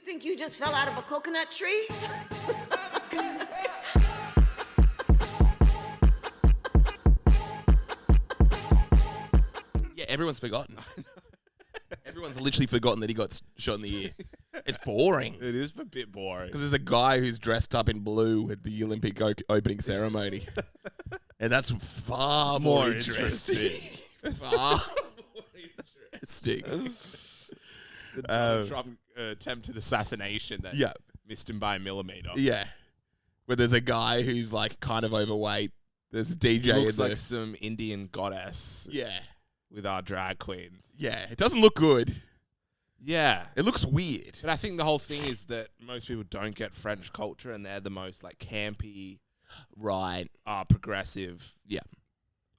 think you just fell out of a coconut tree? Yeah, everyone's forgotten. Everyone's literally forgotten that he got shot in the ear. It's boring. It is a bit boring. Because there's a guy who's dressed up in blue at the Olympic opening ceremony. And that's far more interesting. Far more interesting. The Donald Trump attempted assassination that missed him by a millimeter. Yeah. Where there's a guy who's like kind of overweight. There's a DJ. He looks like some Indian goddess. Yeah. With our drag queens. Yeah. It doesn't look good. Yeah. It looks weird. But I think the whole thing is that most people don't get French culture and they're the most like campy, right, progressive. Yeah.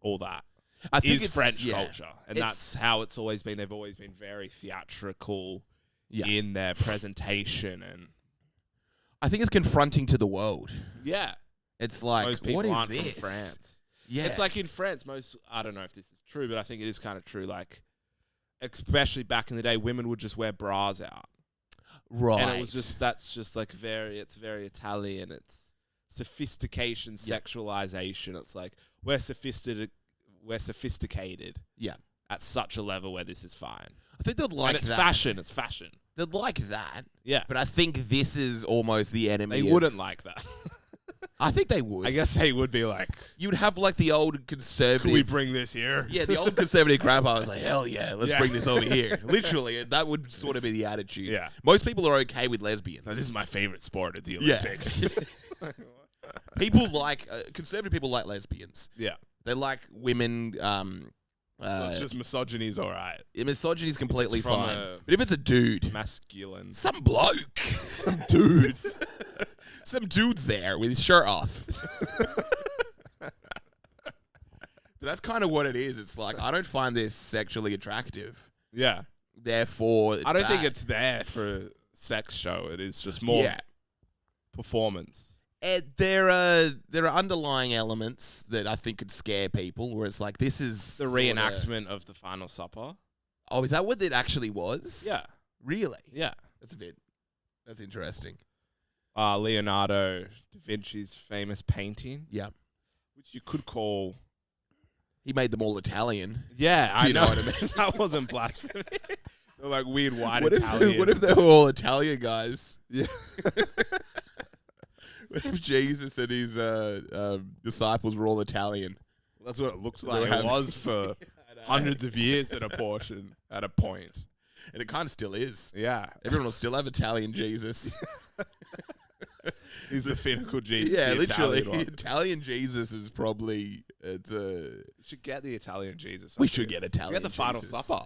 All that. I think it's French culture. And that's how it's always been. They've always been very theatrical in their presentation. And I think it's confronting to the world. Yeah. It's like, most people what is aren't this? From France. Yeah. It's like in France, I don't know if this is true, but I think it is kind of true. Like, especially back in the day, women would just wear bras out. Right. And it was just, that's just like it's very Italian. It's sophistication, sexualization. It's like, we're sophisticated. Yeah. At such a level where this is fine. I think they'd like and it's that. fashion. It's fashion. They'd like that. Yeah. But I think this is almost the enemy. They wouldn't like that. I think they would. I guess they would be like... You would have like the old conservative... Can we bring this here? Yeah, the old conservative grandpa was like, hell yeah, let's bring this over here. Literally, that would sort of be the attitude. Yeah. Most people are okay with lesbians. So this is my favorite sport at the Olympics. Yeah. People like... conservative people like lesbians. Yeah. They like women... it's just misogyny's all right. Misogyny's completely fine. But if it's a dude... Masculine. Some bloke. Some dudes. Some dude's there with his shirt off. But that's kind of what it is. It's like, I don't find this sexually attractive. Yeah. Therefore, I don't think it's there for a sex show. It is just more performance. There are underlying elements that I think could scare people, where it's like, this is... The reenactment of the Final Supper. Oh, is that what it actually was? Yeah. Really? Yeah. That's interesting. Leonardo da Vinci's famous painting. Yeah. Which you could call... He made them all Italian. Yeah, I know what I mean? That wasn't blasphemy. They're like weird white Italian. What if they were all Italian guys? Yeah. What if Jesus and his disciples were all Italian? That's what it looks like. It was for hundreds of years at a point. And it kind of still is. Yeah. Everyone will still have Italian Jesus. He's the pinnacle Jesus. Yeah, literally. Italian Jesus is probably... We should get the Italian Jesus. We should get Italian Get the Final Jesus. Supper.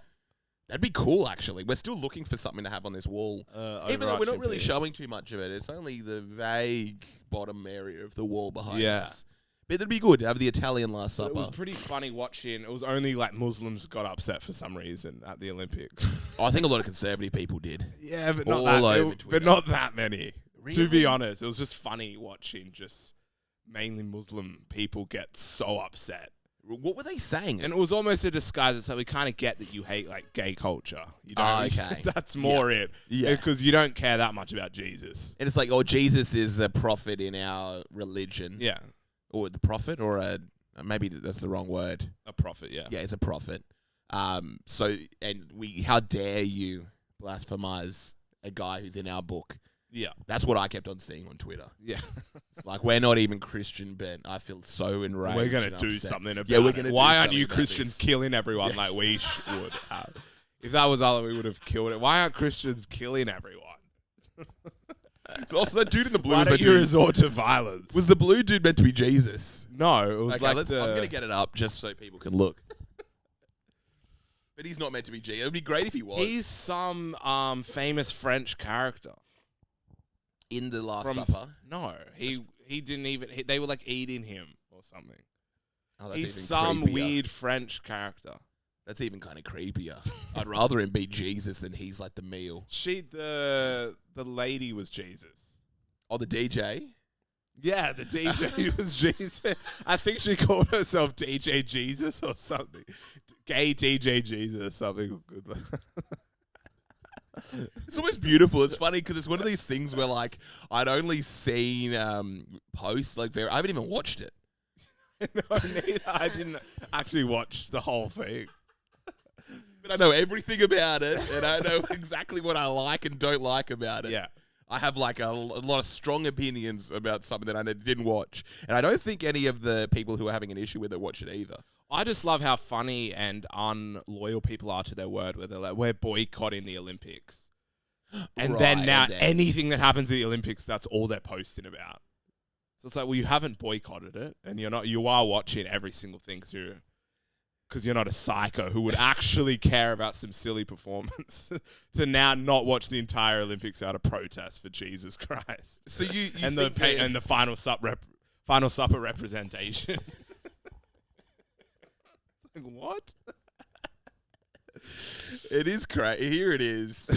That'd be cool, actually. We're still looking for something to have on this wall. Even though we're not really showing too much of it. It's only the vague bottom area of the wall behind us. But it'd be good to have the Italian Last Supper. It was pretty funny watching. It was only like Muslims got upset for some reason at the Olympics. I think a lot of conservative people did. Yeah, but All not over that. But not that many. Really? To be honest, it was just funny watching just mainly Muslim people get so upset. What were they saying? And it was almost a disguise. It's like, we kind of get that you hate like gay culture. You don't, okay. That's more it. Yeah. Because you don't care that much about Jesus. And it's like, oh, Jesus is a prophet in our religion. Yeah. Or the prophet, or maybe that's the wrong word. A prophet, yeah. Yeah, it's a prophet. So, how dare you blasphemize a guy who's in our book? Yeah. That's what I kept on seeing on Twitter. Yeah. It's like, we're not even Christian, but I feel so enraged. We're going to do something about we're it. gonna Why do aren't you something about Christians this. killing everyone like we would have? If that was all, we would have killed it. Why aren't Christians killing everyone? So also that dude in the blue Why was don't meant you to be, resort to violence? was the blue dude meant to be Jesus? No, it was Okay, like I'm going to get it up just so people can look. But he's not meant to be Jesus. It would be great if he was. He's some famous French character. In the Last Supper? No, he didn't even. They were like eating him or something. Oh, that's He's even some creepier. weird French character. That's even kind of creepier. I'd rather him be Jesus than he's like the meal. The lady was Jesus. Oh, the DJ? Yeah, the DJ was Jesus. I think she called herself DJ Jesus or something. Gay DJ Jesus, something good. It's almost beautiful. It's funny because it's one of these things where like I'd only seen posts like I haven't even watched it. No, neither. I didn't actually watch the whole thing. But I know everything about it, and I know exactly what I like and don't like about it. Yeah. I have like a lot of strong opinions about something that I didn't watch. And I don't think any of the people who are having an issue with it watch it either. I just love how funny and unloyal people are to their word, where they're like, we're boycotting the Olympics. And then now anything that happens at the Olympics, that's all they're posting about. So it's like, well, you haven't boycotted it, and you are watching every single thing because you're not a psycho who would actually care about some silly performance to now not watch the entire Olympics out of protest for Jesus Christ. So you and the final supper representation. Like, what? It is crazy. Here it is.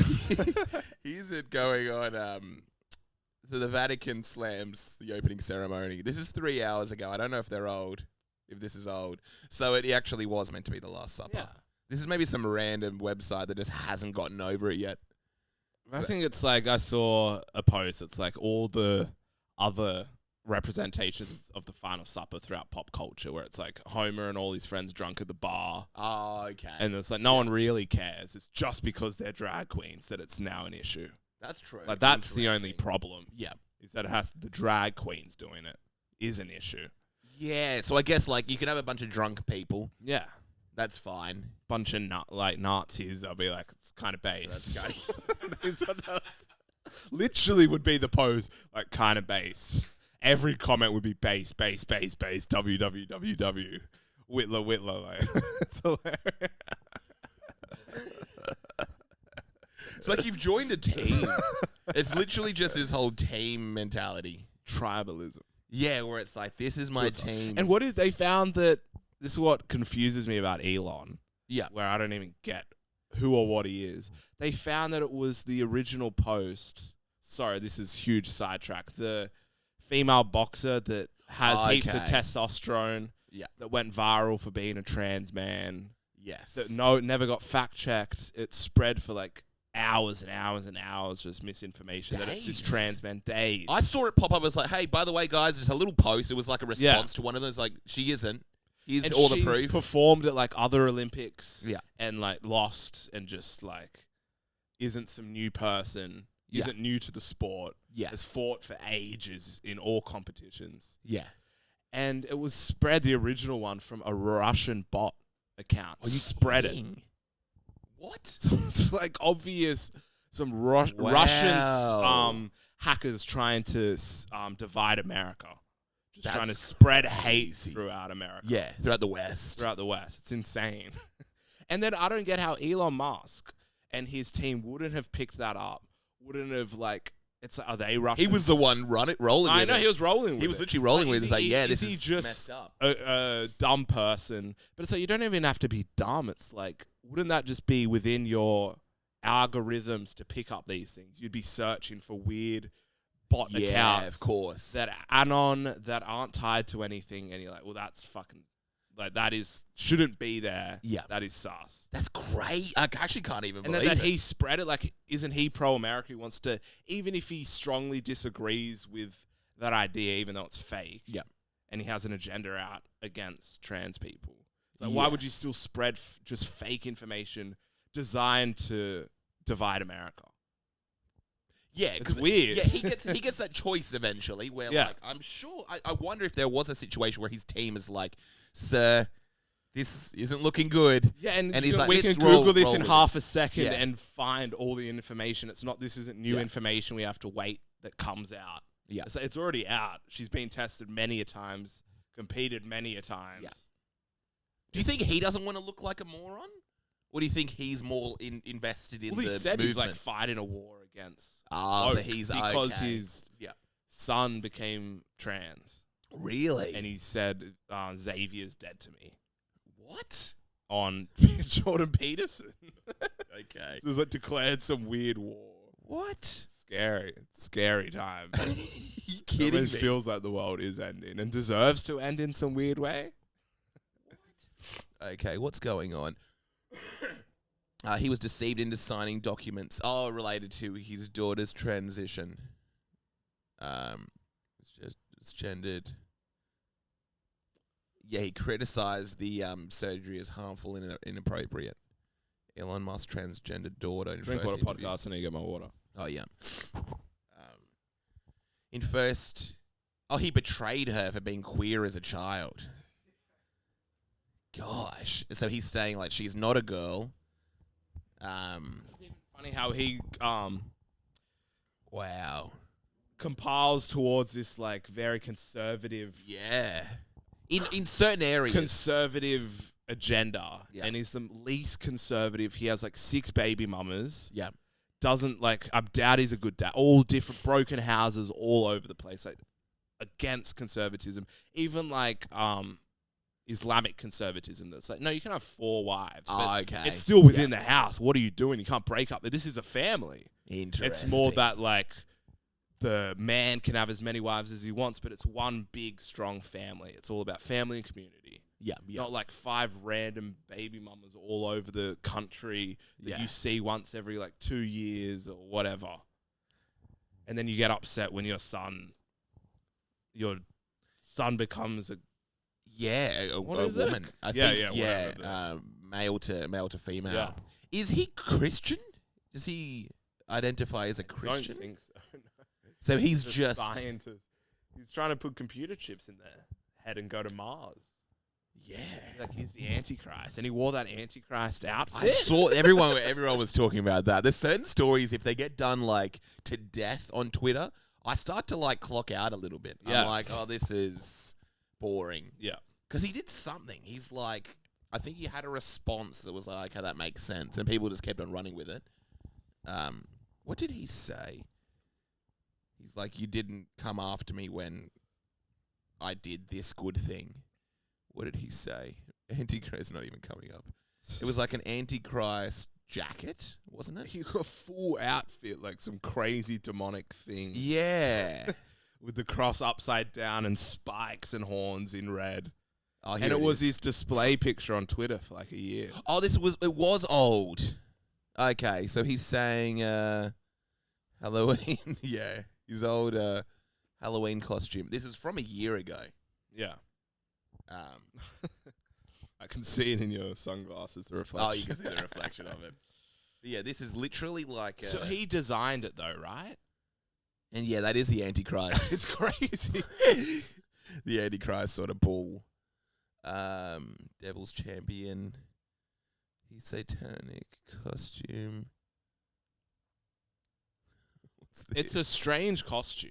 Here's it going on. So the Vatican slams the opening ceremony. This is 3 hours ago. I don't know if they're old. If this is old. So it actually was meant to be the Last Supper. Yeah. This is maybe some random website that just hasn't gotten over it yet. I think it's like I saw a post. It's like all the other representations of the Final Supper throughout pop culture, where it's like Homer and all his friends drunk at the bar. Oh, okay. And it's like no one really cares. It's just because they're drag queens that it's now an issue. That's true. Like that's the only problem. Yeah. Is that it has the drag queens doing it is an issue. Yeah. So I guess like you can have a bunch of drunk people. Yeah. That's fine. Bunch of Nazis, they'll be like, it's kind of based. Literally would be the pose, like kind of based. Every comment would be base, www. Whitler. Like, it's hilarious. It's like you've joined a team. It's literally just this whole team mentality. Tribalism. Yeah, where it's like, this is my team. And they found that, this is what confuses me about Elon. Yeah. Where I don't even get who or what he is. They found that it was the original post. Sorry, this is huge sidetrack. The female boxer that has heaps of testosterone. Yeah. That went viral for being a trans man. Yes. That never got fact checked. It spread for like hours and hours and hours, just misinformation that it's this trans man. Days. I saw it pop up. I was like, hey, by the way, guys, just a little post. It was like a response to one of those. Like, she isn't. Here's all the proof. Performed at like other Olympics. Yeah. And like lost and just like isn't some new person. Isn't new to the sport. Yes. Has fought for ages in all competitions. Yeah. And it was spread, the original one, from a Russian bot account. Are you spread kidding? it. What? So it's like obvious some Russian hackers trying to divide America. Just trying to spread hate throughout America. Yeah, throughout the West. It's insane. And then I don't get how Elon Musk and his team wouldn't have picked that up. Wouldn't have are they Russians? He was the one rolling with it. I know, he was rolling with it. He was literally rolling with it. It's like, this is is just messed up. A dumb person. But it's like, you don't even have to be dumb. It's like, wouldn't that just be within your algorithms to pick up these things? You'd be searching for weird bot accounts. Of course. That anon that aren't tied to anything. And you're like, well, that's fucking... Like, that shouldn't be there. Yeah. That is sus. That's great. I actually can't even believe it. And that he spread it. Like, isn't he pro-America? He wants to, even if he strongly disagrees with that idea, even though it's fake. Yeah. And he has an agenda out against trans people. It's like, why would you still spread just fake information designed to divide America? Yeah, it's weird. Yeah, he gets that choice eventually where, like, I'm sure, I wonder if there was a situation where his team is like, sir, this isn't looking good. Yeah, and he's like, we can Google this in half a second and find all the information. This isn't new information we have to wait that comes out. Yeah. It's already out. She's been tested many a times, competed many a times. Yeah. Do you think he doesn't want to look like a moron? Or do you think he's more invested in the movement? Well, he said he's like fighting a war against. So he's because his son became trans. Really? And he said, Xavier's dead to me. What? On Jordan Peterson. Okay. So it was like declared some weird war. What? Scary time. You kidding me? It feels like the world is ending and deserves to end in some weird way. What? Okay, what's going on? He was deceived into signing documents related to his daughter's transition. It's gendered. Yeah, he criticized the surgery as harmful and inappropriate. Elon Musk's transgender daughter. In Drink first water interview. podcast. I need to get my water. Oh, yeah. In first... Oh, he betrayed her for being queer as a child. Gosh. So he's saying, like, she's not a girl. It's even funny how he Wow. compiles towards this, like, very conservative... Yeah. In certain areas. Conservative agenda. Yeah. And he's the least conservative. He has, like, 6 baby mamas. Yeah. Doesn't, like... I doubt he's a good dad. All different broken houses all over the place. Like, against conservatism. Even, like... Islamic conservatism that's like, no, you can have 4 wives. But Okay. it's still within the house. What are you doing? You can't break up. This is a family. Interesting. It's more that, like, the man can have as many wives as he wants, but it's one big, strong family. It's all about family and community. Yeah. Not like 5 random baby mamas all over the country that you see once every, like, 2 years or whatever. And then you get upset when your son becomes a a is woman. it? I Yeah, think, male to female. Yeah. Is he Christian? Does he identify as a Christian? I don't think so. No. So he's a just... scientist. He's trying to put computer chips in their head and go to Mars. Yeah. Like, he's the Antichrist. And he wore that Antichrist outfit. I saw everyone was talking about that. There's certain stories, if they get done, like, to death on Twitter, I start to, like, clock out a little bit. Yeah. I'm like, oh, this is boring. Yeah. Because he did something. He's like, I think he had a response that was like, okay, that makes sense. And people just kept on running with it. What did he say? He's like, you didn't come after me when I did this good thing. What did he say? Antichrist not even coming up. It was like an Antichrist jacket, wasn't it? He got a full outfit, like some crazy demonic thing. Yeah. With the cross upside down and spikes and horns in red. Oh, And it was his display picture on Twitter for like a year. Oh, it was old. Okay, so he's saying Halloween. Yeah, his old Halloween costume. This is from a year ago. Yeah. I can see it in your sunglasses, the reflection. Oh, you can see the reflection of it. But yeah, this is literally like... So he designed it though, right? And yeah, that is the Antichrist. It's crazy. The Antichrist sort of bull. Devil's Champion. His satanic costume. What's this? It's a strange costume.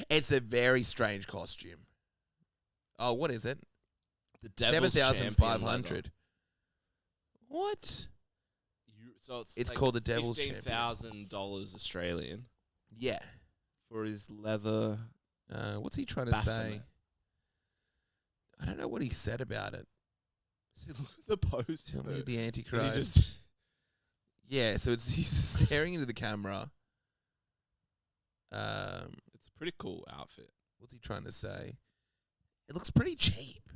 It's a very strange costume. Oh, what is it? The Devil's Champion 7,500. logo. What? So It's like called the Devil's Champion. $15,000 Australian Yeah. for his leather. What's he trying to say? Baphomet. I don't know what he said about it. See, look at the post. Tell me the Did Antichrist. he just Yeah, so he's staring into the camera. It's a pretty cool outfit. What's he trying to say? It looks pretty cheap.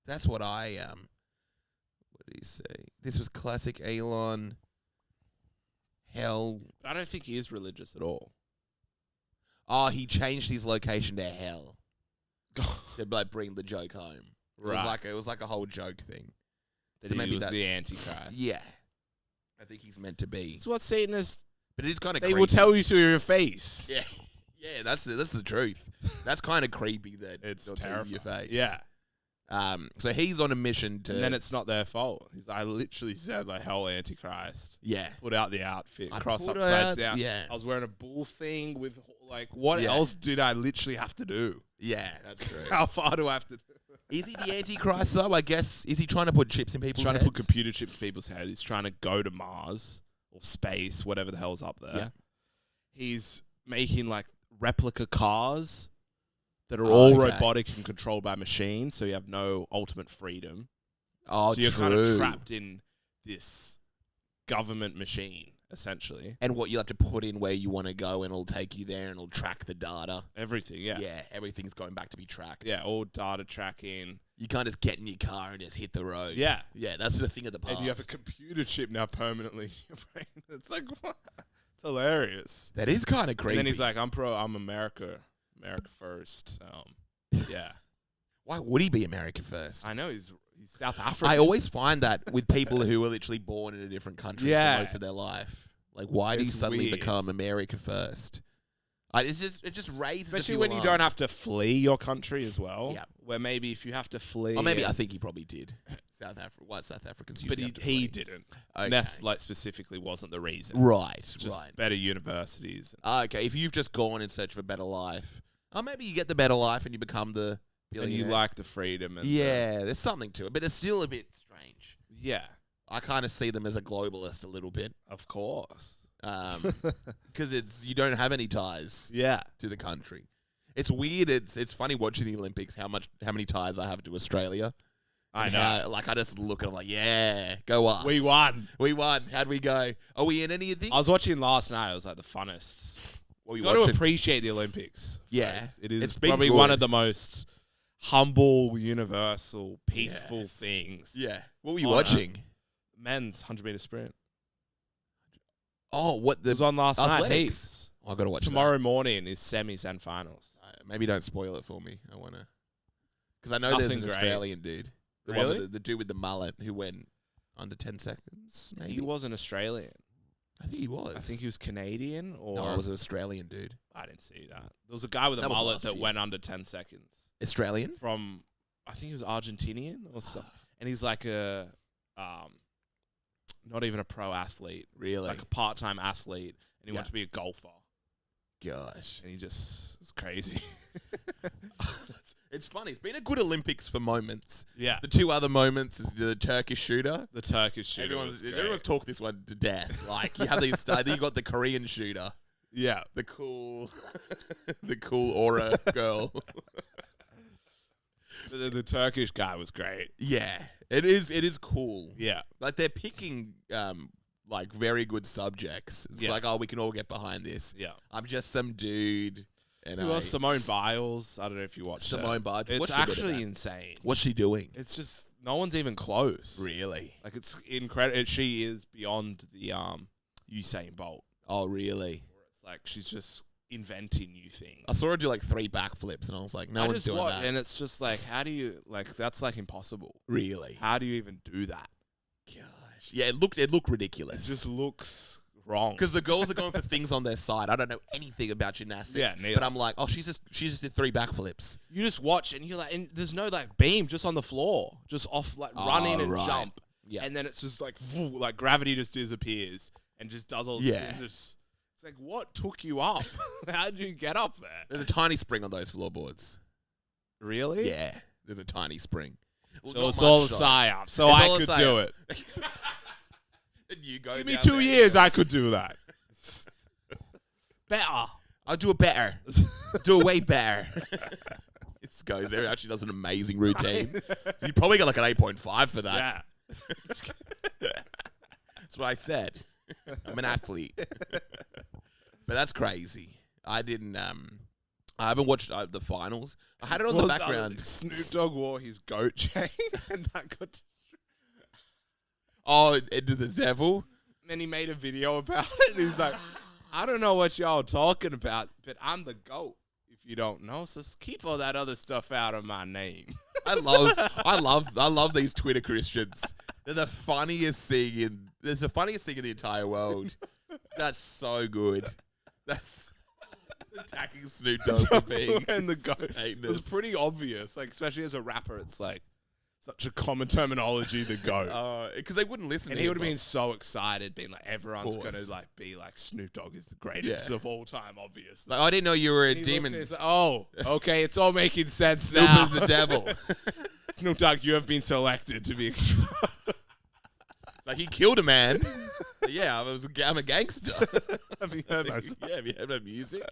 That's what I What did he say? This was classic Elon. Hell. I don't think he is religious at all. Oh, he changed his location to hell to like bring the joke home. Right. It was like a whole joke thing. That So he maybe was the that's- Antichrist. Yeah, I think he's meant to be. It's what Satanists... But it is kind of. They will tell you to your face. Yeah, yeah, that's the truth. That's kind of creepy that It's they'll tell you your face. Yeah. So he's on a mission to. And then it's not their fault. I literally said, like, hell Antichrist. Yeah. Put out the outfit, I cross put upside out- down. yeah. I was wearing a bull thing with, like, what Yeah. else did I literally have to do? Yeah, that's true. How far do I have to do? Is he the Antichrist though? I guess. Is he trying to put chips in people's He's trying heads? to put computer chips in people's heads. He's trying to go to Mars or space, whatever the hell's up there. Yeah. He's making, like, replica cars that are all okay. robotic and controlled by machines, so you have no ultimate freedom. Oh, So you're true. kind of trapped in this government machine. essentially. And what you have to put in where you want to go, and it'll take you there, and it'll track the data. Everything, yeah. Yeah, everything's going back to be tracked. Yeah, all data tracking. You can't just get in your car and just hit the road. Yeah. Yeah, that's the thing of the past. And you have a computer chip now permanently in your brain. It's like, what? It's hilarious. That is kind of creepy. And then he's like, I'm America first. Yeah. Why would he be America first? I know, he's South African. I always find that with people who are literally born in a different country Yeah. for most of their life. Like, why do you It's suddenly weird. become America first? It just raises Especially a few when you don't alarms. have to flee your country as well. Yeah. Where maybe if you have to flee. Or maybe I think he probably did. South Africans But usually have to he flee. didn't. Okay. Ness, like, specifically wasn't the reason. Right, Just right. better universities. Okay, if you've just gone in search of a better life, maybe you get the better life and you become the And billionaire. you like the freedom. And Yeah, there's something to it, but it's still a bit strange. yeah, I kind of see them as a globalist a little bit, of course. because you don't have any ties Yeah. to the country. It's weird. It's funny watching the Olympics. How many ties I have to Australia. I And know. how, I just look and I'm like, yeah, go us. We won. We won. How'd we go? Are we in any of these? I was watching last night. It was like the funnest. What were you You got to watching? appreciate the Olympics. Yeah. folks. It is It's been probably good. one of the most humble, universal, peaceful Yes. things. Yeah. What were you On watching? Men's 100-meter sprint. Oh, what It the was on last night. athletics? Heaps. I got to watch Tomorrow morning is semis and finals. that. Maybe don't spoil it for me. I want to. Because I know there's Nothing an great. Australian dude. The one Really? with the dude with the mullet who went under 10 seconds. Maybe. He wasn't Australian. I think he was. I think he was Canadian, or No, it was an Australian dude. I didn't see that. There was a guy with a That was mullet last that year. went under 10 seconds Australian? from, I think he was Argentinian or something. And he's like a, not even a pro athlete, Really? like a part-time athlete, and he Yeah. wanted to be a golfer. Gosh. And he just, it's crazy. It's funny. It's been a good Olympics for moments. Yeah. The two other moments is the Turkish shooter. The Turkish shooter was Everyone's great. talked this one to death. Like, you have these, then you got the Korean shooter. Yeah. The cool, the cool aura girl. The Turkish guy was great. Yeah, it is cool. Yeah. Like, they're picking like very good subjects. It's Yeah. like, oh, we can all get behind this. Yeah. I'm just some dude. And Who else? Simone Biles. I don't know if you watched Simone Biles. It's What's she good actually at? insane. What's she doing? It's just no one's even close. Really? Like, it's incredible. She is beyond the Usain Bolt. Oh, really? Where it's like she's just inventing new things. I saw her do like 3 backflips, and I was like, no I one's just doing watched, that. and it's just like, how do you like? That's like impossible. Really? How do you even do that? Gosh. Yeah, it looked It ridiculous. just looks wrong. Because the girls are going for things on their side. I don't know anything about gymnastics. Yeah, neither. But I'm like, oh, she just did 3 backflips. You just watch, and you're like, and there's no like beam, just on the floor, just off, like run in and right. jump. Yeah. And then it's just like, like gravity just disappears and just does all. Yeah. It's like, what took you up? How did you get up there? There's a tiny spring on those floorboards. Really? Yeah, there's a tiny spring. Well, So not it's all a much, though. psyop. So It's I all a could psyop. do it. And you go Give me down 2 there. years, I could do that. Better. I'll do it better. Do it way better. This goes there. Actually does an amazing routine. You probably got like an 8.5 for that. Yeah. That's what I said. I'm an athlete. But that's crazy. I haven't watched the finals. I had it on the background. Snoop Dogg wore his goat chain, and that got. Oh, into the devil. And then he made a video about it, and he's like, I don't know what y'all talking about, but I'm the GOAT, if you don't know, so keep all that other stuff out of my name. I love these Twitter Christians. They're the funniest thing in the entire world. That's so good. That's attacking Snoop Dogg for being And the GOAT. Satanist. It was pretty obvious, like, especially as a rapper, it's like such a common terminology, the GOAT. because they wouldn't listen. And to he him, would have like- been so excited, being like, everyone's Of gonna course. like be like Snoop Dogg is the greatest Yeah. of all time, obviously. Like, I didn't know you were a And he looks demon. and he's like, oh, okay, it's all making sense Snoop now. is the devil. Snoop Dogg, you have been selected to be. It's like he killed a man. Yeah, I'm a gangster. Have you heard my Yeah, have you heard my music?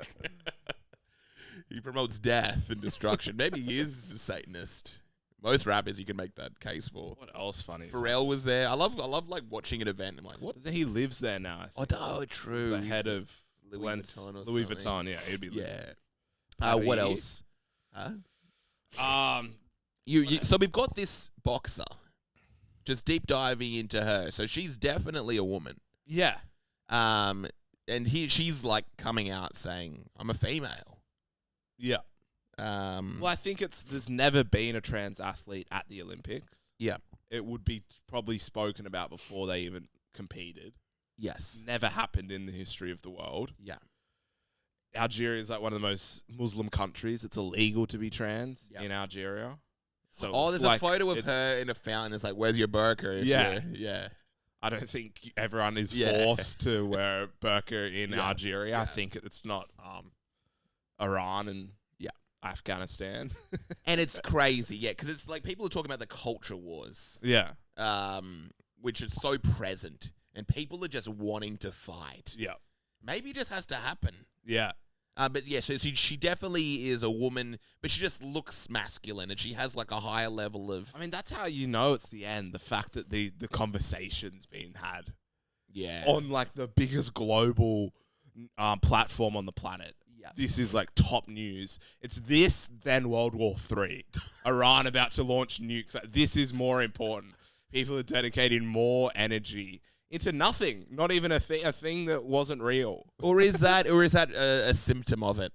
He promotes death and destruction. Maybe he is a Satanist. Most rappers you can make that case for. What else funny? Pharrell was there. I love like watching an event. I'm like, what? He lives there now. I think. Oh, true. The He's head of Louis Vuitton or Louis something. Vuitton. Yeah, he'd be. Yeah. What else? Huh? So we've got this boxer. Just deep diving into her. So she's definitely a woman. Yeah. And she's like coming out saying, "I'm a female." Yeah. Well, I think there's never been a trans athlete at the Olympics. Yeah. It would be probably spoken about before they even competed. Yes. Never happened in the history of the world. Yeah. Algeria is like one of the most Muslim countries. It's illegal to be trans in Algeria. So there's a photo of her in a fountain. It's like, where's your burqa? Yeah. I don't think everyone is forced to wear a burqa in Algeria. Yeah. I think it's not Iran and Afghanistan. And it's crazy, because it's like people are talking about the culture wars. Yeah. Which is so present. And people are just wanting to fight. Yeah. Maybe it just has to happen. Yeah. But yeah, so she definitely is a woman, but she just looks masculine and she has like a higher level of... I mean, that's how you know it's the end. The fact that the conversation's being had. Yeah. On like the biggest global platform on the planet. Yeah. This is like top news. It's this, then World War III. Iran about to launch nukes. Like, this is more important. People are dedicating more energy into nothing, not even a thing that wasn't real. Or is that a symptom of it?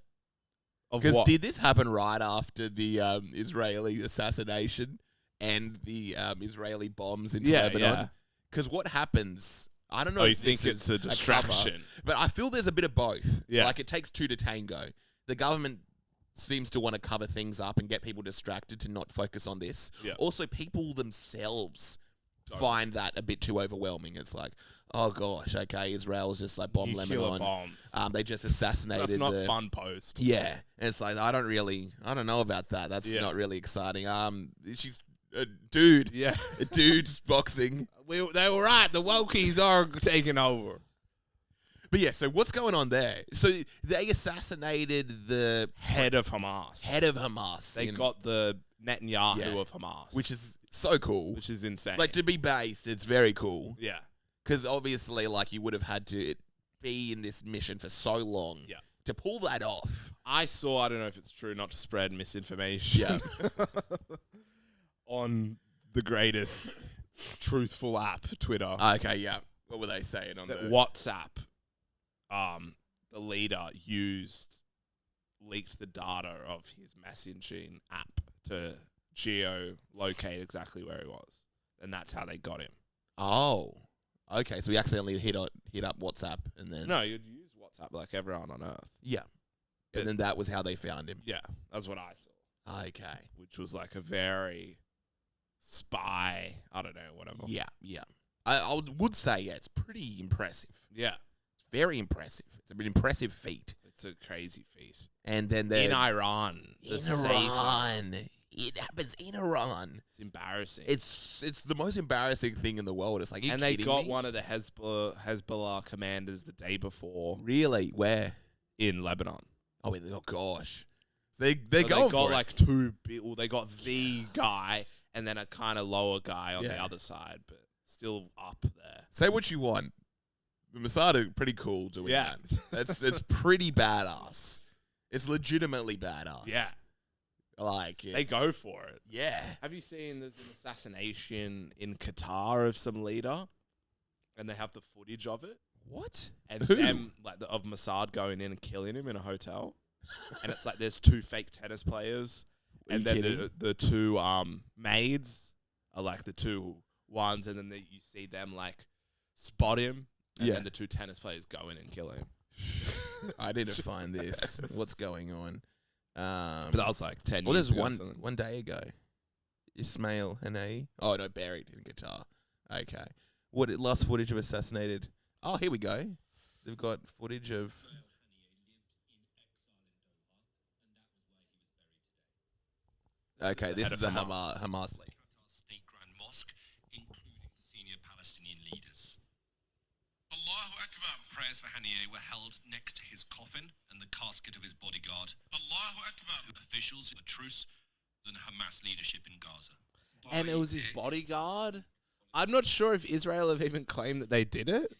Because did this happen right after the Israeli assassination and the Israeli bombs into Lebanon? Because what happens? I don't know. You think it's a distraction? But I feel there's a bit of both. Yeah. Like it takes two to tango. The government seems to want to cover things up and get people distracted to not focus on this. Yeah. Also, people themselves find that a bit too overwhelming. It's like, oh gosh, okay, Israel's just like bomb Lebanon. Bombs. They just assassinated. That's not fun post. Yeah, and it's like I don't know about that. That's not really exciting. She's a dude. Yeah, a dude's boxing. They were right. The wokies are taking over. But yeah, so what's going on there? So they assassinated the head of Hamas. They got the Netanyahu of Hamas. Which is so cool. Which is insane. Like, to be based, it's very cool. Yeah. Because obviously, like, you would have had to be in this mission for so long to pull that off. I don't know if it's true, not to spread misinformation. Yeah. On the greatest truthful app, Twitter. Okay, yeah. What were they saying on that WhatsApp, the leader leaked the data of his messaging app to geolocate exactly where he was. And that's how they got him. Oh. Okay, so we accidentally hit up WhatsApp and then... No, you'd use WhatsApp like everyone on Earth. Yeah. And then that was how they found him. Yeah, that's what I saw. Okay. Which was like a very spy, I don't know, whatever. Yeah. I would say, it's pretty impressive. Yeah. It's very impressive. It's an impressive feat. It's a crazy feat. And then in Iran. It happens in Iran. It's embarrassing. It's the most embarrassing thing in the world. It's like, and they got one of the Hezbollah commanders the day before. Really? Where? In Lebanon. Oh gosh. They're going for it. Like two people. They got the guy and then a kind of lower guy on the other side, but still up there. Say what you want. The Mossad are pretty cool doing that. It's pretty badass. It's legitimately badass. Yeah. Like they go for it. Yeah. Have you seen there's an assassination in Qatar of some leader, and they have the footage of it? What? And them of Mossad going in and killing him in a hotel, and it's like there's two fake tennis players, and then the two maids are like the two ones, and then you see them like spot him, and then the two tennis players go in and kill him. I need to find this. What's going on? But that was like 10 years Well, there's ago. one day ago. Ismail Hanei. Oh, no, buried in Qatar. Okay. What last footage of assassinated? Oh, here we go. They've got footage of... Okay, this is the Hamas leader. State Grand Mosque, including senior Palestinian leaders. Allahu Akbar. Prayers for Haniyeh were held next to his coffin and the casket of his bodyguard. Allahu Akbar. Officials, a truce than Hamas leadership in Gaza. And it By was his their bodyguard. I'm not sure if Israel have even claimed that they did it.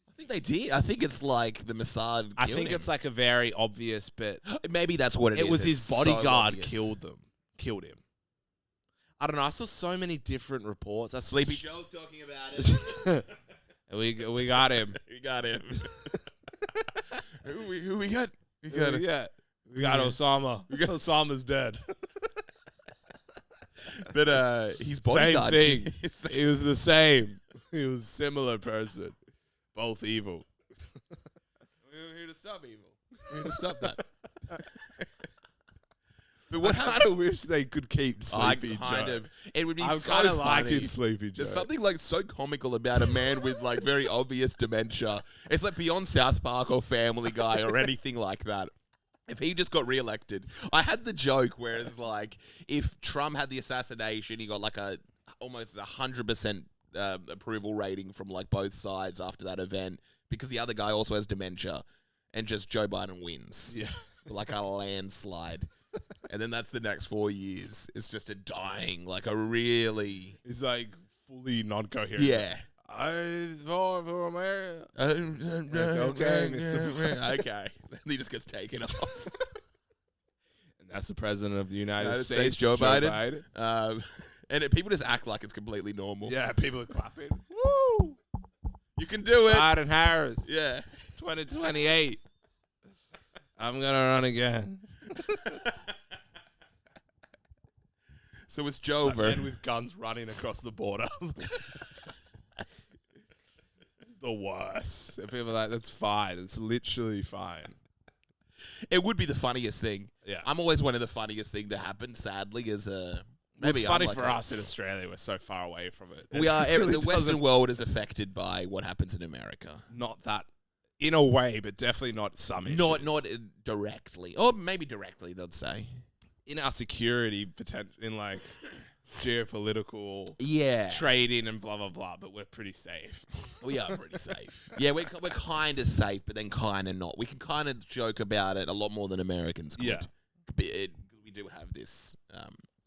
I think they did. I think it's like the Mossad. I killed think him. it's like a very obvious, but Maybe that's what it is. it was his It's so bodyguard obvious. killed him. I don't know. I saw so many different reports. I Sleepy Joe's talking about it. we got him. We got him. who we got? We We got Osama. Osama's dead. But his Same bodyguard. thing. He was the same. He was a similar person. Both evil. We're here to stop evil. We're here to stop that. But What what I happened? kind of wish they could keep Sleepy Joe. It would be I'm so kind of funny. liking Sleepy Joe. There's something like so comical about a man with like very obvious dementia. It's like beyond South Park or Family Guy or anything like that. If he just got reelected, I had the joke where it's like if Trump had the assassination, he got like almost 100% approval rating from like both sides after that event because the other guy also has dementia, and just Joe Biden wins, Yeah. like a landslide. And then that's the next 4 years. It's just a dying, like a really, He's like fully non-coherent. yeah. I vote for America. Okay, Mr. okay. Then he just gets taken off. And that's the president of the United United States, States, Joe Biden. And people just act like it's completely normal. Yeah, people are clapping. Woo! You can do it. Biden Harris. Yeah. 2028. I'm gonna run again. So it's Jover. Men with guns running across the border. It's the worst. And people are like, that's fine. It's literally fine. It would be the funniest thing. Yeah. I'm always one of the funniest thing to happen, sadly, as a... Maybe it's I'm funny like for a- us in Australia. We're so far away from it. We are. It really The Western doesn't- world is affected by what happens in America. Not that, in a way, but definitely not some issues. Not directly. Or maybe directly, they'd say. In our security, in like geopolitical Yeah. trading and blah, blah, blah, but we're pretty safe. We are pretty safe. Yeah, we're kind of safe, but then kind of not. We can kind of joke about it a lot more than Americans could. Yeah. We do have this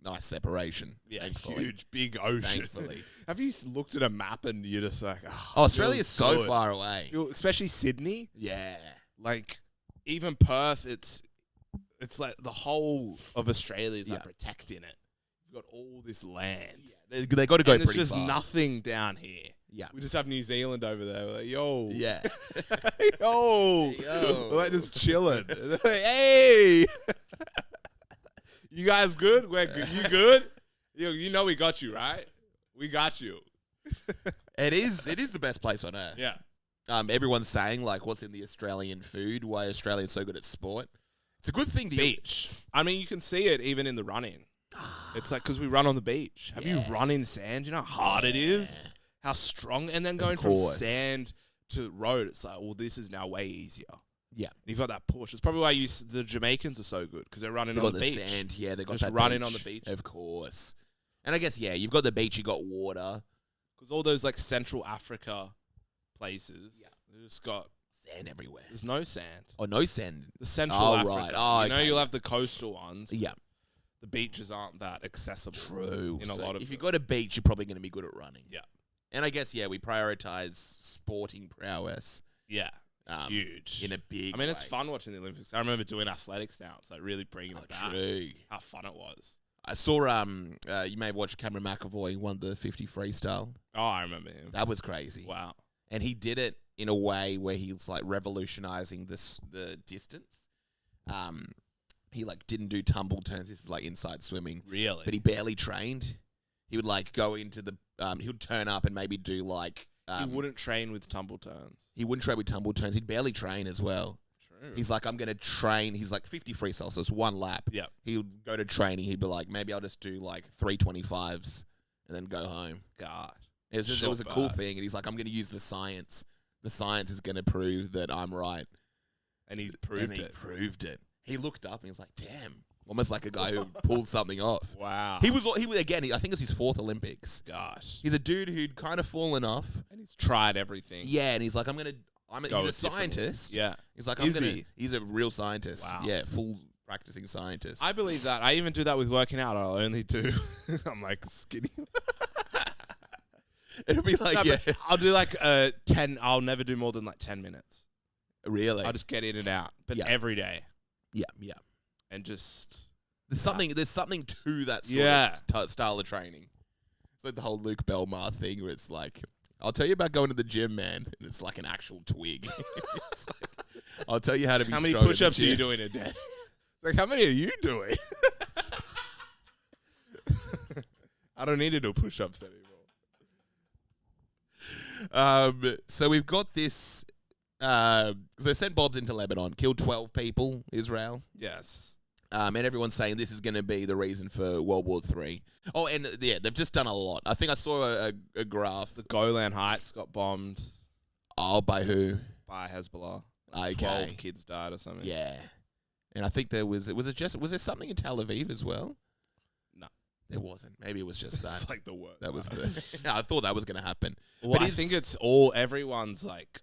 nice separation. Yeah, thankfully. huge, big ocean. Thankfully. Have you looked at a map and you're just like, Oh, Australia is feels so good. far away. Especially Sydney. Yeah. Like, even Perth, it's like the whole of Australia is like Yeah. protecting it. You've got all this land. They got to go And there's pretty just far. nothing down here. Yeah. We just have New Zealand over there. We're like, yo. Yeah. Yo. Yo. We're like just chilling. Hey. You guys good? We're good. You good? You know we got you, right? We got you. It is the best place on earth. Yeah. Everyone's saying like what's in the Australian food, why Australia's so good at sport. It's a good thing to Beach. I mean, you can see it even in the running. It's like because we run on the beach. Have you run in sand? You know how hard it is? How strong? And then going from course. sand to road, it's like, well, this is now way easier. Yeah. And you've got that push. It's probably why the Jamaicans are so good because they're running They've on got the the beach. sand, yeah, they got Just that running on the beach. Of course. And I guess you've got the beach, you got water. Because all those like Central Africa places, they just got Sand everywhere. there's no sand. Oh, no sand. The Central Oh, Africa. right. Oh, you know, okay. you'll have the coastal ones. Yeah. The beaches aren't that accessible. True. In a So lot of if you've got a beach, you're probably going to be good at running. Yeah. And I guess, we prioritize sporting prowess Yeah. Huge. in a big I mean, it's way. fun watching the Olympics. I remember doing athletics now. It's like really bringing it back. True. How fun it was. I saw, you may have watched Cameron McAvoy won the 50 freestyle. Oh, I remember him. That was crazy. Wow. And he did it in a way where he was like revolutionizing the distance. He like didn't do tumble turns. This is like inside swimming. Really? But he barely trained. He would like go into the he would turn up and maybe do like he wouldn't train with tumble turns. He wouldn't train with tumble turns. He'd barely train as well. True. He's like, I'm gonna train. He's like 50 freestyle, so it's one lap. Yeah. He would go to training. He'd be like, maybe I'll just do like 325s and then go home. God. It was Short a cool burst. thing, and he's like, I'm gonna use the science. The science is gonna prove that I'm right. And he And proved he it. proved it. He looked up and he was like, damn. Almost like a guy who pulled something off. Wow. He was again, I think it's his 4th Olympics. Gosh. He's a dude who'd kind of fallen off. And he's tried everything. Yeah, and he's like, Go he's a a different scientist. Yeah. He's like, Is he? he's a real scientist. Wow. Yeah, full practicing scientist. I believe that. I even do that with working out. I'll only do. I'm like skinny. It'll be like, No, yeah. but I'll do like 10. I'll never do more than like 10 minutes. Really? I'll just get in and out, but Yeah. every day, Yeah, yeah. and just There's something to that sort Yeah. of style of training. It's like the whole Luke Belmar thing where it's like, I'll tell you about going to the gym, man. And it's like an actual twig. It's like, I'll tell you how to be how many strong in the push-ups are you gym. doing a day? Like, how many are you doing? I don't need to do push-ups anymore. So we've got this. So they sent bombs into Lebanon, killed 12 people, Israel. Yes. And everyone's saying this is going to be the reason for World War III. Oh, and yeah, they've just done a lot. I think I saw a graph. The Golan Heights got bombed Oh, by who? by Hezbollah. Okay. 12 kids died or something. Yeah. And I think was there something in Tel Aviv as well? No. There wasn't. Maybe it was just that. It's like the worst. That was the. I thought that was going to happen. Well, But I think it's all, everyone's like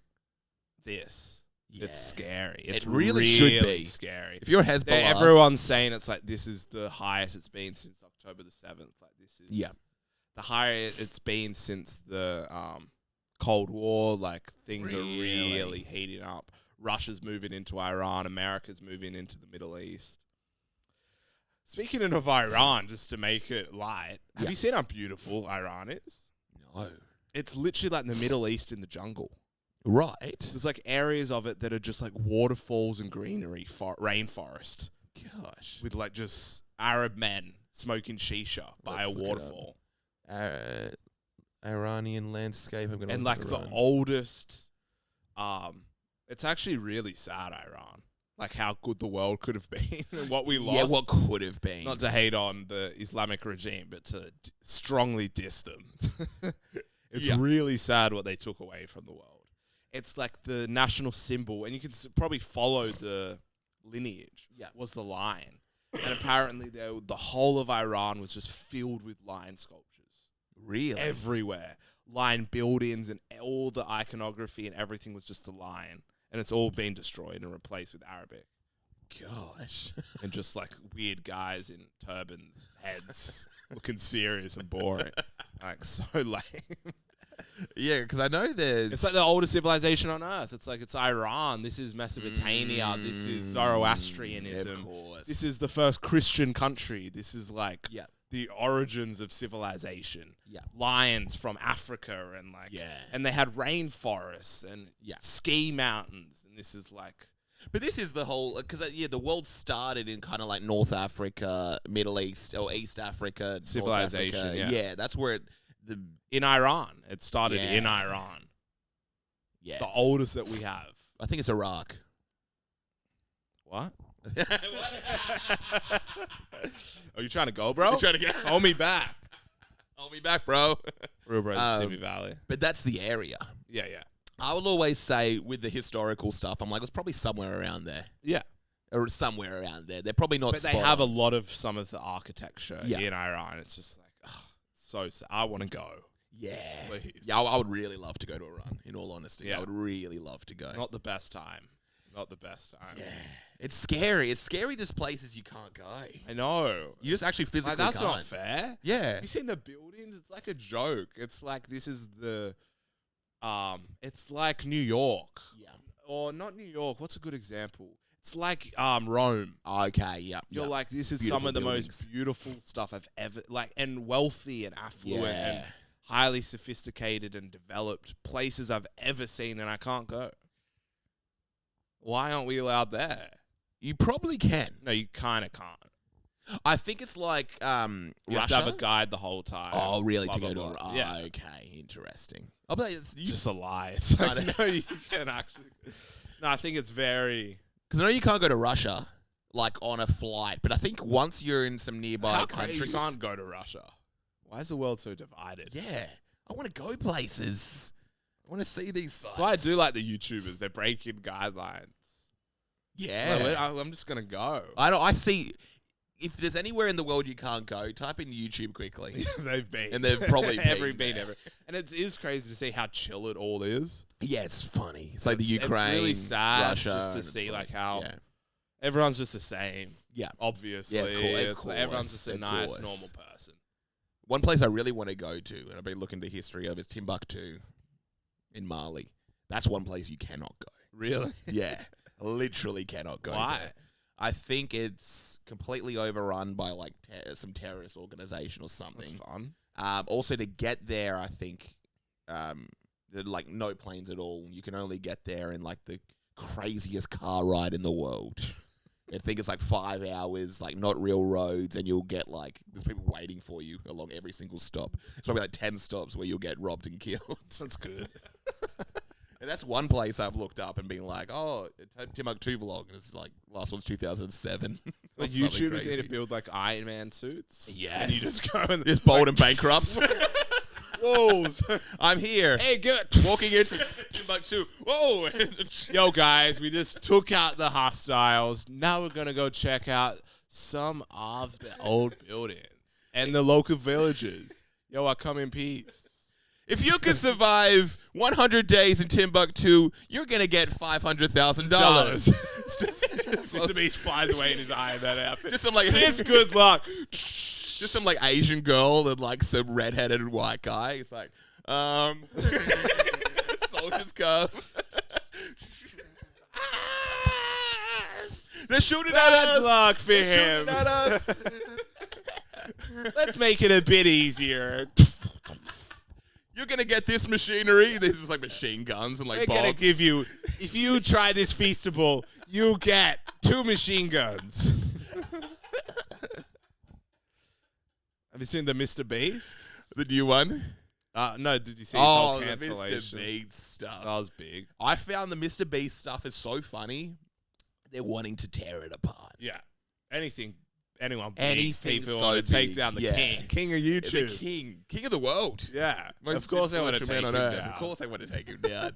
this. Yeah. It's scary. It's It really should be. scary. If you're Hezbollah, Everyone's saying it's like this is the highest it's been since October the 7th. Like this is the highest it's been since the Cold War. Like things are really heating up. Russia's moving into Iran. America's moving into the Middle East. Speaking of Iran, just to make it light, have you seen how beautiful Iran is? No. It's literally like in the Middle East in the jungle. Right. There's like areas of it that are just like waterfalls and greenery, rainforest, Gosh. with like just Arab men smoking shisha by Let's a look it up. waterfall. Iranian landscape. I'm gonna And look like at the Iran. oldest, it's actually really sad, Iran. Like how good the world could have been and what we lost. Yeah, what could have been. Not to hate on the Islamic regime, but to strongly diss them. It's really sad what they took away from the world. It's like the national symbol, and you can probably follow the lineage. Yeah. Was the lion, and apparently the whole of Iran was just filled with lion sculptures. Really? Everywhere, lion buildings and all the iconography and everything was just the lion, and it's all been destroyed and replaced with Arabic. Gosh. And just like weird guys in turbans, heads, looking serious and boring, like so lame. Yeah, because I know there's. It's like the oldest civilization on earth. It's like it's Iran. This is Mesopotamia. This is Zoroastrianism. Of course. This is the first Christian country. This is like Yeah. the origins of civilization. Yeah. Lions from Africa and like and they had rainforests and ski mountains, and this is like. But this is the whole, because the world started in kind of like North Africa, Middle East, or East Africa. Civilization, North Africa. Yeah, that's where in Iran. It started in Iran. Yeah. The oldest that we have. I think it's Iraq. What? Are you trying to go, bro? I'm trying to get. Hold me back. Hold me back, bro. Real Brothers, Simi Valley. But that's the area. Yeah. I will always say with the historical stuff, I'm like, it's probably somewhere around there. Yeah. Or somewhere around there. They're probably not But they have a lot of some of the architecture in Iran. It's just like, so sad. I want to go. Yeah. Please. Yeah, I would really love to go to Iran, in all honesty. Yeah. I would really love to go. Not the best time. Yeah. It's scary. It's scary just places you can't go. I know. You just actually physically Like, that's can't. not fair. Yeah. You seen the buildings? It's like a joke. It's like this is the, it's like New York. Yeah. Or not New York. What's a good example? It's like Rome. Okay, yeah. You're like, this is Beautiful some of the buildings. most beautiful stuff I've ever, like, and wealthy and affluent Yeah. and highly sophisticated and developed places I've ever seen, and I can't go. Why aren't we allowed there? You probably can. No, you kind of can't. I think it's like You have Russia. to have a guide the whole time. Oh, really? Blah, To blah, go to blah. Iran? Yeah. Okay, interesting. Oh, but it's Just a lie. It's like, no, you can actually. No, I think it's very. because I know you can't go to Russia like on a flight, but I think once you're in some nearby How countries, you can't go to Russia. Why is the world so divided? Yeah, I want to go places. I want to see these sites. That's why I do like the YouTubers. They're breaking guidelines. Yeah, Like, I'm just gonna go. I see. If there's anywhere in the world you can't go, type in YouTube quickly. They've been. And they've probably been been there. ever. And it is crazy to see how chill it all is. Yeah, it's funny. It's like the Ukraine, It's really sad Russia, just to and it's see like how yeah. Everyone's just the same. Yeah. Obviously. Yeah, of It's course, like everyone's just a of nice, course. normal person. One place I really want to go to, and I've been looking to history of, is Timbuktu in Mali. That's one place you cannot go. Really? Yeah, literally cannot go. Why? there. I think it's completely overrun by like some terrorist organization or something. That's fun. Also, to get there, I think there are, like no planes at all. You can only get there in like the craziest car ride in the world. I think it's like 5 hours, like not real roads, and you'll get like there's people waiting for you along every single stop. It's probably like 10 stops where you'll get robbed and killed. That's good. And that's one place I've looked up and been like, oh, Timbuktu vlog, and it's like last one's 2007. So YouTubers need to build like Iron Man suits. Yes. And you just go and Just bold and bankrupt. whoa. I'm here. Hey, good. Walking into Timbuktu. Whoa. Yo, guys, we just took out the hostiles. Now we're going to go check out some of the old buildings and the local villages. Yo, I come in peace. If you can survive 100 days in Timbuktu, you're going to get $500,000. Mr. Beast flies away in his Iron Man outfit. Just some like It's good luck. just some like Asian girl and like some redheaded white guy. It's like, soldiers come. They're shooting at Bad us. luck for They're him. shooting at us. Let's make it a bit easier. You're going to get this machinery. This is like machine guns and like They're bombs. going to give you, if you try this feastable, you get 2 machine guns. Have you seen the Mr. Beast? The new one. No, did you see his whole the cancellation? Mr. Beast stuff. That was big. I found the Mr. Beast stuff is so funny. They're wanting to tear it apart. Yeah. Anyone big, Anything people so want to take big, down the yeah. king of The YouTube. king of the world. Yeah. Most Of course they want to influential take man him on Earth. down. Of course they want to take him down.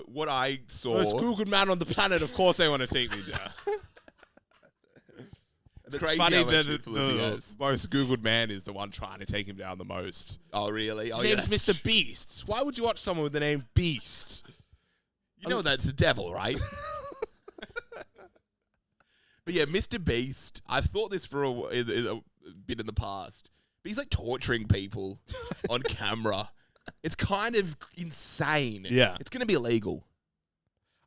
What I saw. Most Googled man on the planet, of course they want to take me down. It's It's crazy funny how much that influence he has. the most Googled man is the one trying to take him down the most. Oh, really? Oh, His name's that's- Mr. Beast. Why would you watch someone with the name Beast? You know that's the devil, right? But yeah, Mr. Beast, I've thought this for a bit in the past, but he's like torturing people on camera. It's kind of insane. Yeah. It's going to be illegal.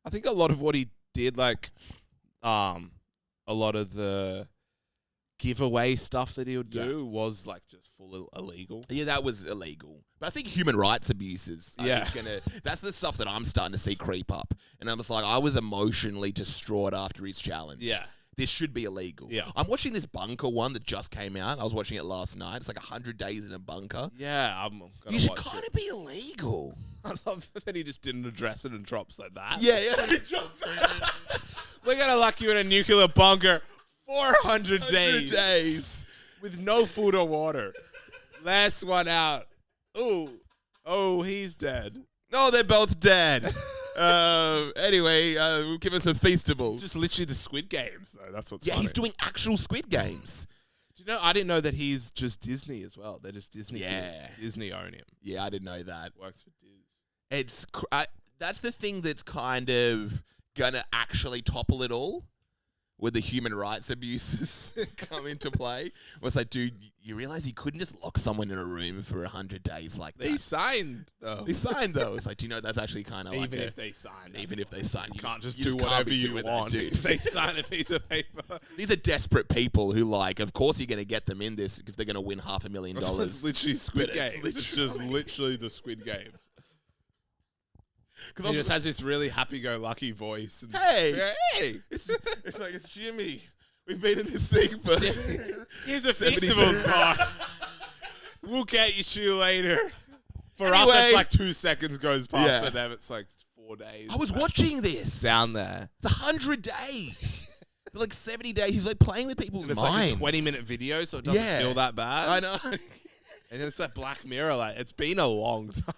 I think a lot of what he did, like, a lot of the giveaway stuff that he would do was like just full illegal. Yeah, that was illegal. But I think human rights abuses. That's the stuff that I'm starting to see creep up. And I'm just like, I was emotionally distraught after his challenge. Yeah. This should be illegal. Yeah. I'm watching this bunker one that just came out. I was watching it last night. It's like 100 days in a bunker. Yeah, I'm gonna You should watch kind it. of be illegal. I love that he just didn't address it and drops like that. Yeah. We're gonna lock you in a nuclear bunker 400 100 days. days. With no food or water. Last one out. Oh, he's dead. No, they're both dead. Anyway, we'll give us some feastables. It's just literally the Squid Games, though. That's what's Yeah, funny. he's doing actual Squid Games. Do you know, I didn't know that he's just Disney as well. They're just Disney Yeah. kids. Disney own him. Yeah, I didn't know that. Works for Diz. That's the thing that's kind of gonna actually topple it all, where the human rights abuses come into play. Was like, dude, you realize you couldn't just lock someone in a room for 100 days like that. They signed, though. They signed though. It's like, do you know that's actually kind of like Even if they signed. even if they sign, You can't just you do can't whatever be you doing that, want dude. if they sign a piece of paper. These are desperate people who, like, of course you're going to get them in this if they're going to win $500,000. It's literally Squid But it's Games. It's just literally the Squid Games. Because He just has this really happy-go-lucky voice. And hey, hey, it's like, it's Jimmy. We've been in this thing for here's a 72 feastables bar. We'll get you to later. For us, Anyway. it's like 2 seconds goes past. Yeah. For them, it's like 4 days. I was watching this. down there. It's 100 days. They're like 70 days. He's like playing with people's And it's minds. like a 20-minute video, so it doesn't Yeah. feel that bad. I know. And it's like Black Mirror. Like, it's been a long time.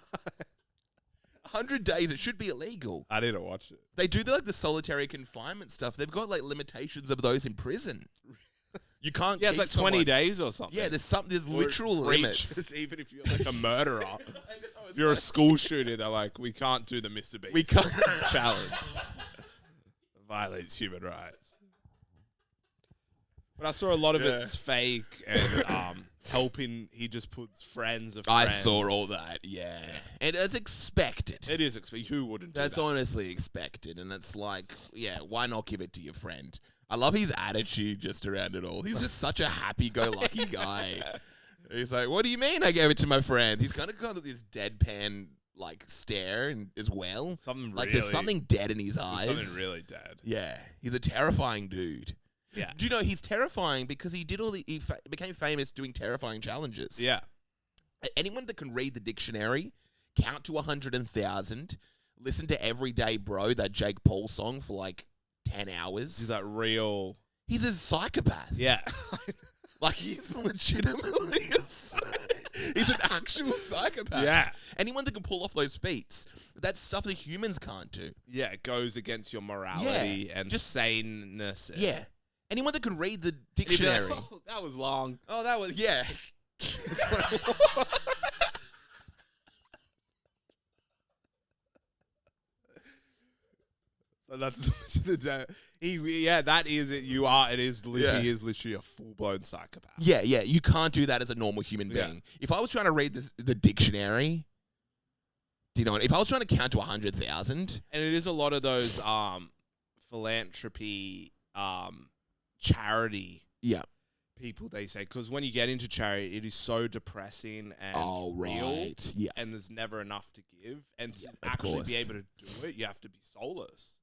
100 days. It should be illegal. I didn't watch it. They do the solitary confinement stuff. They've got like limitations of those in prison. You can't. Yeah, it's keep like 20 someone- days or something. Yeah, there's Or literal breach. limits. It's even if you're like a murderer. If you're a school shooter, they're like, we can't do the Mr. Beast We can't. challenge. Violates human rights. But I saw a lot of it's fake and helping. He just puts friends of friends. I saw all that, yeah. And it's expected. It is expected. Who wouldn't do That's that? honestly expected. And it's like, yeah, why not give it to your friend? I love his attitude just around it all. He's just such a happy-go-lucky guy. He's like, what do you mean I gave it to my friend? He's kind of this deadpan, like, stare and as well. There's something dead in his eyes. Something really dead. Yeah. He's a terrifying dude. Yeah. Do you know he's terrifying because he became famous doing terrifying challenges. Yeah. Anyone that can read the dictionary, count to 100,000, listen to Everyday Bro, that Jake Paul song for like 10 hours. He's that real... He's a psychopath. Yeah. Like, he's legitimately he's an actual psychopath. Yeah. Anyone that can pull off those feats, that's stuff that humans can't do. Yeah, it goes against your morality and just saneness. Yeah. Anyone that can read the dictionary. Like, oh, that was long. Oh, that was, yeah. So that's that is it. You are. It is. He is literally a full blown psychopath. Yeah. You can't do that as a normal human being. If I was trying to read the dictionary, do you know what? If I was trying to count to 100,000, and it is a lot of those philanthropy, charity. Yeah. People, they say, because when you get into charity, it is so depressing and real, yeah, and there's never enough to give, and to of actually course. be able to do it, you have to be soulless.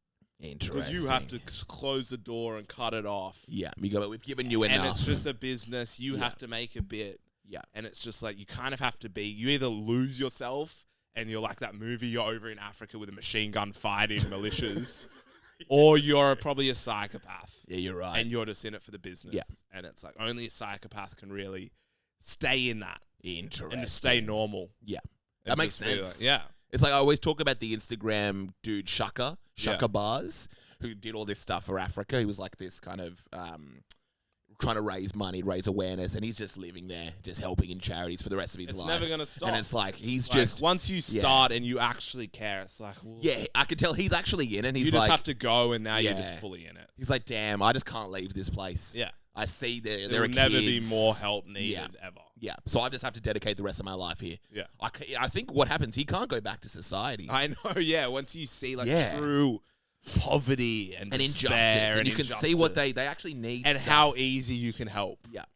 Interesting. Because you have to close the door and cut it off. Yeah, we've given you enough. And it's just a business. You have to make a bit. Yeah. And it's just like, you kind of have to be, you either lose yourself and you're like that movie, you're over in Africa with a machine gun fighting militias, or you're probably a psychopath. Yeah, you're right. And you're just in it for the business. Yeah. And it's like, only a psychopath can really stay in that. Interesting. And just stay normal. Yeah. That makes sense. Like, yeah. It's like I always talk about the Instagram dude Shaka Bars, who did all this stuff for Africa. He was like this kind of trying to raise money, raise awareness, and he's just living there, just helping in charities for the rest of his life. It's never going to stop. And it's like, he's like, just... Once you start and you actually care, it's like... Well, yeah, I can tell he's actually in it. He's you just like, have to go, and now you're just fully in it. He's like, damn, I just can't leave this place. Yeah. I see there will are never kids. be more help needed ever. Yeah, so I just have to dedicate the rest of my life here. Yeah. I think what happens, he can't go back to society. I know, yeah. Once you see like true poverty and injustice, and you can see what they actually need, and stuff. how easy you can help. Yeah,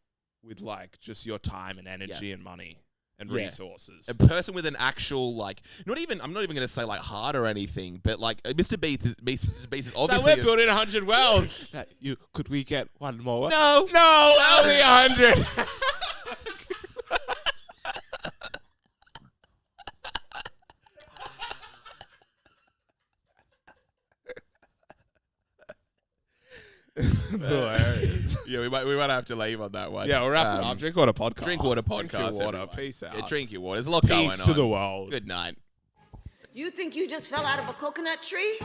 with like just your time and energy and money and resources. A person with an actual like, I'm not even going to say like heart or anything, but like Mr. Beast is obviously. So we're building 100 wells. Could we get one more? No, only 100. Yeah, we might have to leave on that one. Yeah, we'll wrap it up. Drink water podcast. Drink water podcast. Drink your water. Everyone. Peace out. Yeah, drink your water. There's a lot going on. Peace to the world. Good night. You think you just fell out of a coconut tree?